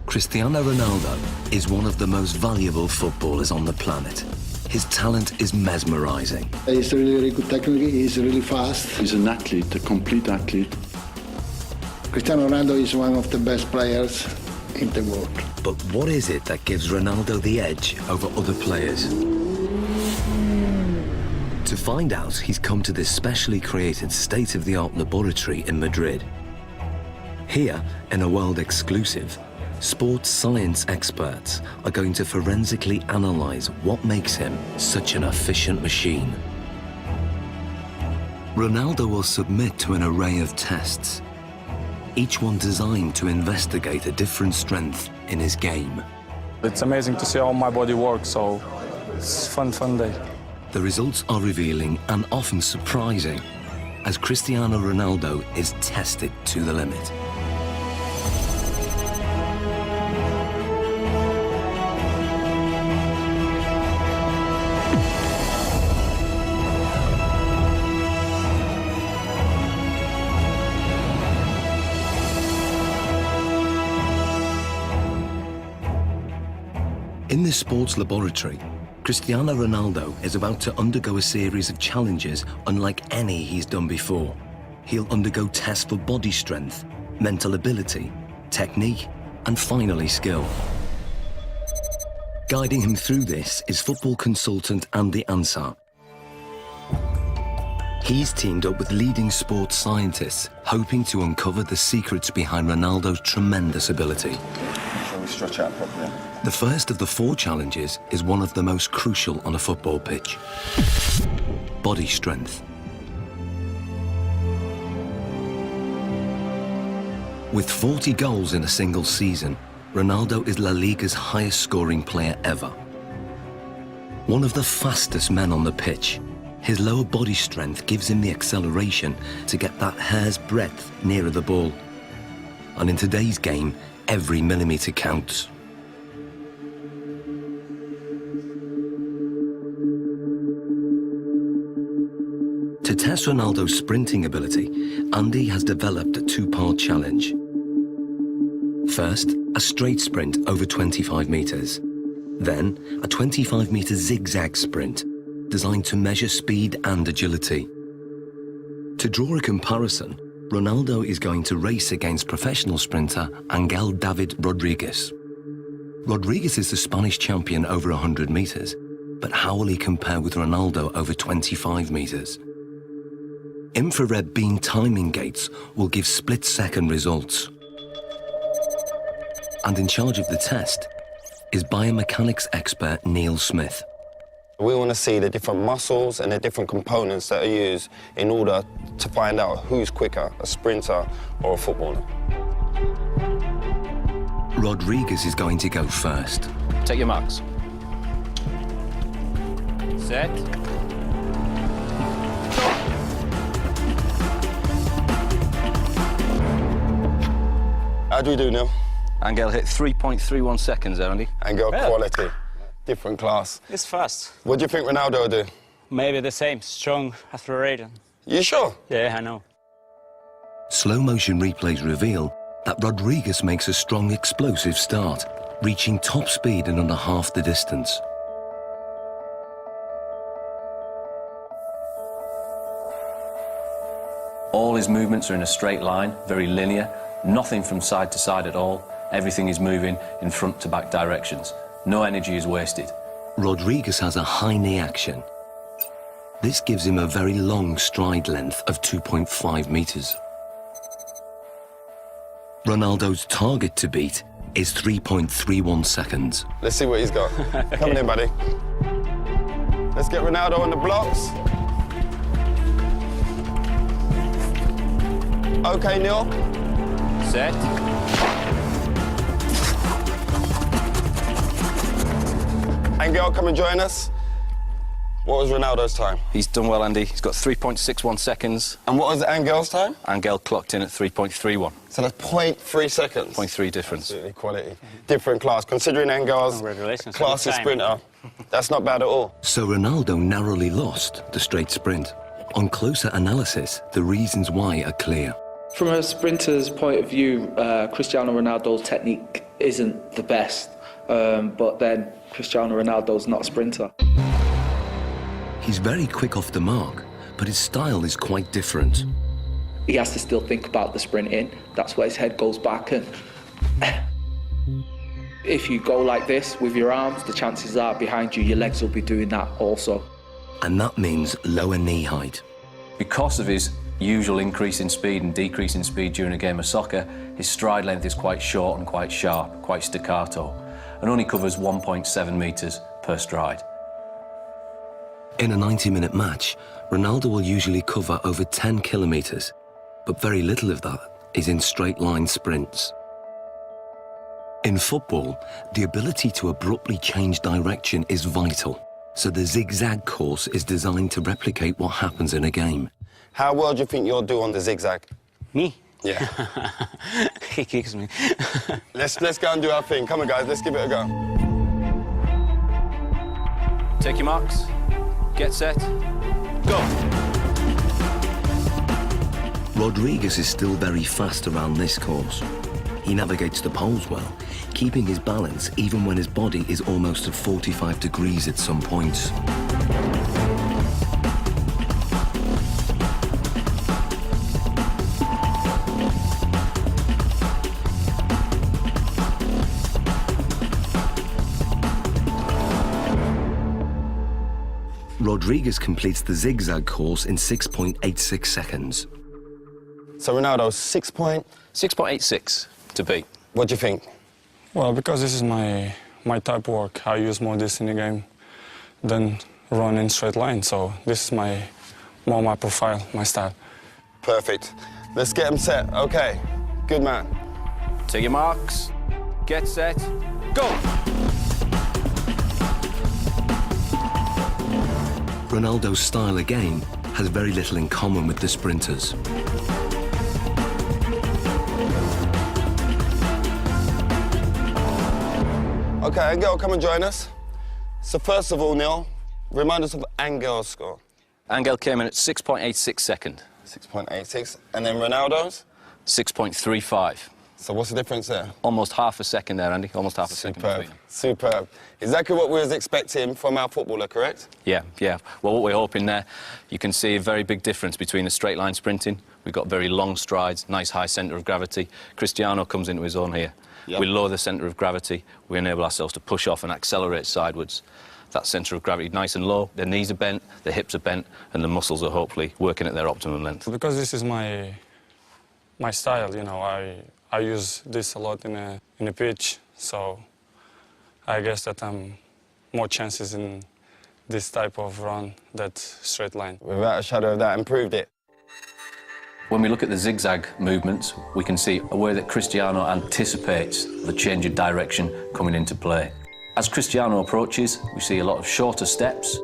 Cristiano Ronaldo is one of the most valuable footballers on the planet. His talent is mesmerizing. He's really good technically, he's really fast. He's an athlete, a complete athlete. Cristiano Ronaldo is one of the best players in the world. But what is it that gives Ronaldo the edge over other players? To find out, he's come to this specially created state-of-the-art laboratory in Madrid. Here, in a world exclusive, sports science experts are going to forensically analyze what makes him such an efficient machine. Ronaldo will submit to an array of tests, each one designed to investigate a different strength in his game. It's amazing to see how my body works, so it's a fun day. The results are revealing and often surprising as Cristiano Ronaldo is tested to the limit. In this sports laboratory, Cristiano Ronaldo is about to undergo a series of challenges unlike any he's done before. He'll undergo tests for body strength, mental ability, technique, and finally skill. Guiding him through this is football consultant Andy Ansar. He's teamed up with leading sports scientists, hoping to uncover the secrets behind Ronaldo's tremendous ability. Shall we stretch out properly? The first of the 4 challenges is one of the most crucial on a football pitch. Body strength. With 40 goals in a single season, Ronaldo is La Liga's highest scoring player ever. One of the fastest men on the pitch, his lower body strength gives him the acceleration to get that hair's breadth nearer the ball. And in today's game, every millimetre counts. To test Ronaldo's sprinting ability, Andy has developed a 2-part challenge. First, a straight sprint over 25 metres. Then, a 25-metre zigzag sprint, designed to measure speed and agility. To draw a comparison, Ronaldo is going to race against professional sprinter Angel David Rodriguez. Rodriguez is the Spanish champion over 100 metres, but how will he compare with Ronaldo over 25 metres? Infrared beam timing gates will give split-second results. And in charge of the test is biomechanics expert Neil Smith. We want to see the different muscles and the different components that are used in order to find out who's quicker, a sprinter or a footballer. Rodriguez is going to go first. Take your marks. Set. How do we do, Neil? Angel hit 3.31 seconds there, Andy. Angel, quality. Different class. It's fast. What do you think Ronaldo will do? Maybe the same, strong, accelerated. You sure? Yeah, I know. Slow-motion replays reveal that Rodriguez makes a strong, explosive start, reaching top speed in under half the distance. All his movements are in a straight line, very linear, nothing from side to side at all. Everything is moving in front to back directions. No energy is wasted. Rodriguez has a high knee action. This gives him a very long stride length of 2.5 metres. Ronaldo's target to beat is 3.31 seconds. Let's see what he's got. Come in, buddy. Let's get Ronaldo on the blocks. Okay, Neil. Set. Angel, come and join us. What was Ronaldo's time? He's done well, Andy. He's got 3.61 seconds. And what was Angel's time? Angel clocked in at 3.31. So that's 0.3 seconds. 0.3 difference. Absolutely quality. Different class. Considering Angel's Congratulations. classy Good time. sprinter, that's not bad at all. So Ronaldo narrowly lost the straight sprint. On closer analysis, the reasons why are clear. From a sprinter's point of view, Cristiano Ronaldo's technique isn't the best, but then Cristiano Ronaldo's not a sprinter. He's very quick off the mark, but his style is quite different. He has to still think about the sprinting. That's where his head goes back. And if you go like this with your arms, the chances are behind you, your legs will be doing that also. And that means lower knee height. Because of his usual increase in speed and decrease in speed during a game of soccer, his stride length is quite short and quite sharp, quite staccato, and only covers 1.7 metres per stride. In a 90-minute match, Ronaldo will usually cover over 10 kilometres, but very little of that is in straight-line sprints. In football, the ability to abruptly change direction is vital, so the zigzag course is designed to replicate what happens in a game. How well do you think you'll do on the zigzag? Me? Yeah. He kicks me. let's go and do our thing. Come on, guys, let's give it a go. Take your marks. Get set. Go. Rodriguez is still very fast around this course. He navigates the poles well, keeping his balance even when his body is almost at 45 degrees at some points. Rodriguez completes the zigzag course in 6.86 seconds. So Ronaldo, 6.86 to beat. What do you think? Well, because this is my type of work, I use more this in the game than run in straight line. So this is more my profile, my style. Perfect. Let's get him set. Okay, good man. Take your marks. Get set. Go. Ronaldo's style again has very little in common with the sprinters. Okay, Angel, come and join us. So first of all, Neil, remind us of Angel's score. Angel came in at 6.86 second. 6.86. And then Ronaldo's? 6.35. So what's the difference there? Almost half a second there, Andy. Almost half a second Superb. between them. Superb. Exactly what we was expecting from our footballer, correct? Yeah. Well, what we're hoping there, you can see a very big difference between the straight line sprinting. We've got very long strides, nice high centre of gravity. Cristiano comes into his own here. Yep. We lower the centre of gravity. We enable ourselves to push off and accelerate sidewards. That centre of gravity nice and low. The knees are bent, the hips are bent, and the muscles are hopefully working at their optimum length. Because this is my style, you know, I use this a lot in a pitch, so I guess that I'm more chances in this type of run than straight line. Without a shadow of that, improved it. When we look at the zigzag movements, we can see a way that Cristiano anticipates the change of direction coming into play. As Cristiano approaches, we see a lot of shorter steps.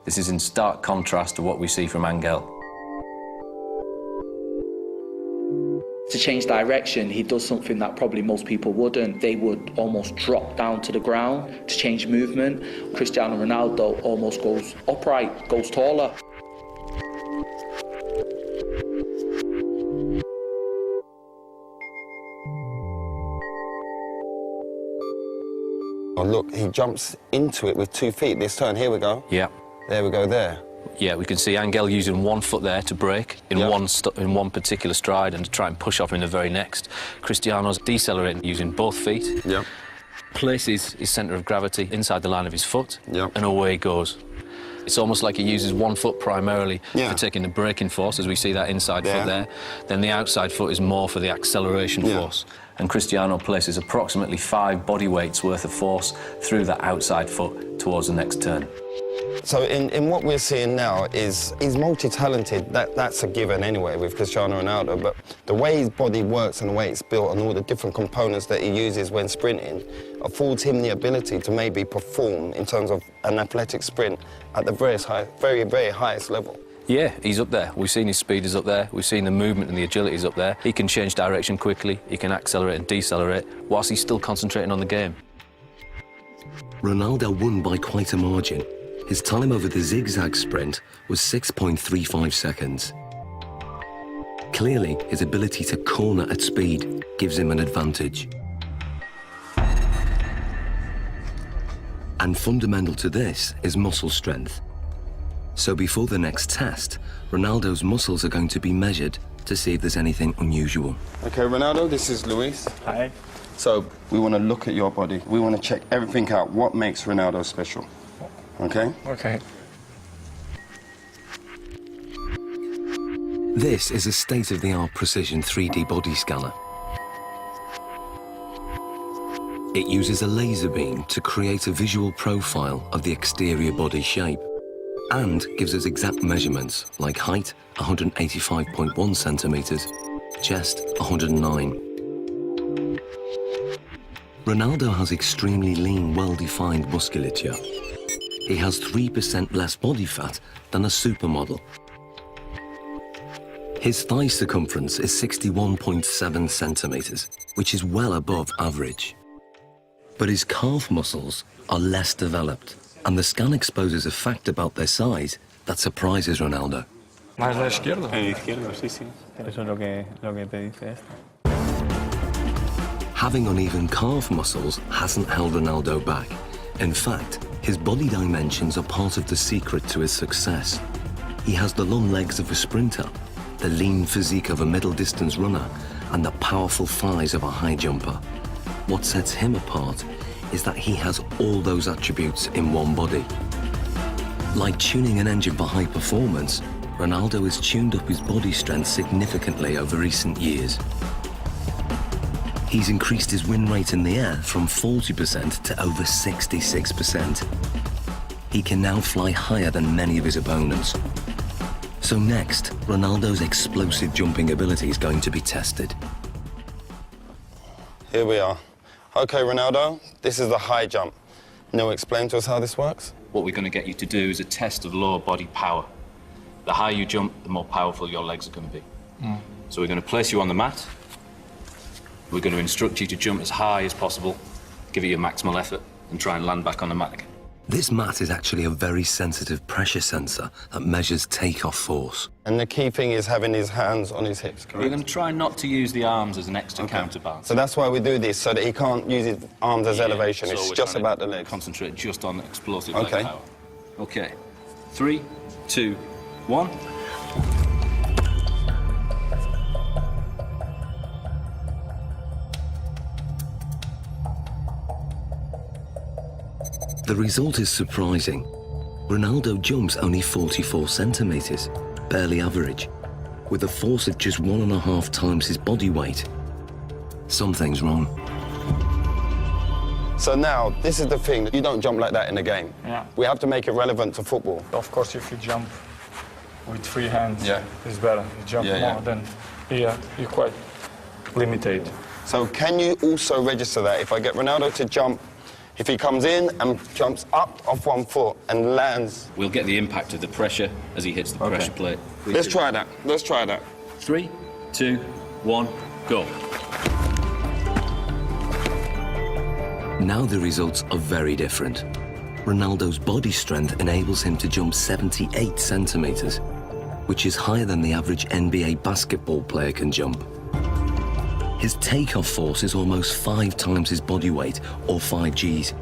This is in stark contrast to what we see from Angel. To change direction, he does something that probably most people wouldn't. They would almost drop down to the ground to change movement. Cristiano Ronaldo almost goes upright, goes taller. Oh, look, he jumps into it with 2 feet this turn. Here we go. Yeah. There we go, there. Yeah, we can see Angel using 1 foot there to break in Yep. in one particular stride and to try and push off in the very next. Cristiano's decelerating using both feet. Yep. Places his centre of gravity inside the line of his foot, Yep. and away he goes. It's almost like he uses 1 foot primarily Yeah. for taking the braking force, as we see that inside Yeah. foot there. Then the outside foot is more for the acceleration Yeah. force. And Cristiano places approximately 5 body weights worth of force through that outside foot towards the next turn. So in what we're seeing now is he's multi-talented. That's a given anyway with Cristiano Ronaldo, but the way his body works and the way it's built and all the different components that he uses when sprinting affords him the ability to maybe perform in terms of an athletic sprint at the very, very highest level. Yeah, he's up there. We've seen his speed is up there. We've seen the movement and the agility is up there. He can change direction quickly. He can accelerate and decelerate whilst he's still concentrating on the game. Ronaldo won by quite a margin. His time over the zigzag sprint was 6.35 seconds. Clearly, his ability to corner at speed gives him an advantage. And fundamental to this is muscle strength. So before the next test, Ronaldo's muscles are going to be measured to see if there's anything unusual. Okay, Ronaldo, this is Luis. Hi. So we want to look at your body. We want to check everything out. What makes Ronaldo special? Okay? Okay. This is a state-of-the-art precision 3D body scanner. It uses a laser beam to create a visual profile of the exterior body shape and gives us exact measurements like height, 185.1 centimeters, chest, 109. Ronaldo has extremely lean, well-defined musculature. He has 3% less body fat than a supermodel. His thigh circumference is 61.7 centimeters, which is well above average. But his calf muscles are less developed, and the scan exposes a fact about their size that surprises Ronaldo. ¿Más la izquierda? El izquierdo, sí, sí. Eso es lo que te dice esto. Having uneven calf muscles hasn't held Ronaldo back. In fact, his body dimensions are part of the secret to his success. He has the long legs of a sprinter, the lean physique of a middle-distance runner, and the powerful thighs of a high jumper. What sets him apart is that he has all those attributes in one body. Like tuning an engine for high performance, Ronaldo has tuned up his body strength significantly over recent years. He's increased his win rate in the air from 40% to over 66%. He can now fly higher than many of his opponents. So next, Ronaldo's explosive jumping ability is going to be tested. Here we are. Okay, Ronaldo, this is the high jump. Now explain to us how this works. What we're going to get you to do is a test of lower body power. The higher you jump, the more powerful your legs are going to be. So we're going to place you on the mat. We're going to instruct you to jump as high as possible, give it your maximal effort, and try and land back on the mat again. This mat is actually a very sensitive pressure sensor that measures takeoff force. And the key thing is having his hands on his hips, We're correct? going to try not to use the arms as an extra counterbalance. So that's why we do this, so that he can't use his arms as elevation. So It's we're just trying to about the legs. Concentrate just on explosive Okay. leg power. Okay. 3, 2, 1. The result is surprising. Ronaldo jumps only 44 centimeters, barely average, with a force of just 1.5 times his body weight. Something's wrong. So now, this is the thing. You don't jump like that in a game. Yeah. We have to make it relevant to football. Of course, if you jump with free hands, Yeah. it's better. You jump more than here, you're quite limited. So can you also register that? If I get Ronaldo to jump, if he comes in and jumps up off one foot and lands. We'll get the impact of the pressure as he hits the pressure plate. Let's try that. Let's try that. 3, 2, 1, go. Now the results are very different. Ronaldo's body strength enables him to jump 78 centimeters, which is higher than the average NBA basketball player can jump. His takeoff force is almost 5 times his body weight, or 5 Gs,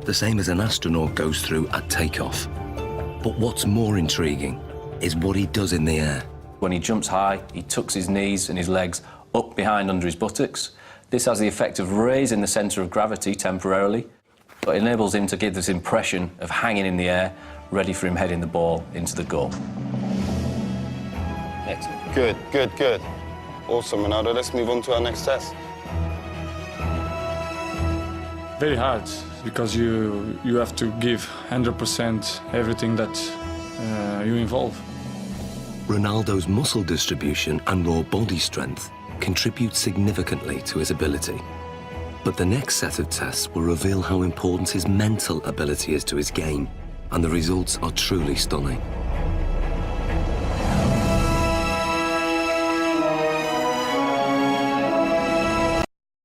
the same as an astronaut goes through at takeoff. But what's more intriguing is what he does in the air. When he jumps high, he tucks his knees and his legs up behind under his buttocks. This has the effect of raising the centre of gravity temporarily, but enables him to give this impression of hanging in the air, ready for him heading the ball into the goal. Excellent. Good, good, good. Awesome, Ronaldo. Let's move on to our next test. Very hard, because you have to give 100% everything that you involve. Ronaldo's muscle distribution and raw body strength contribute significantly to his ability. But the next set of tests will reveal how important his mental ability is to his game, and the results are truly stunning.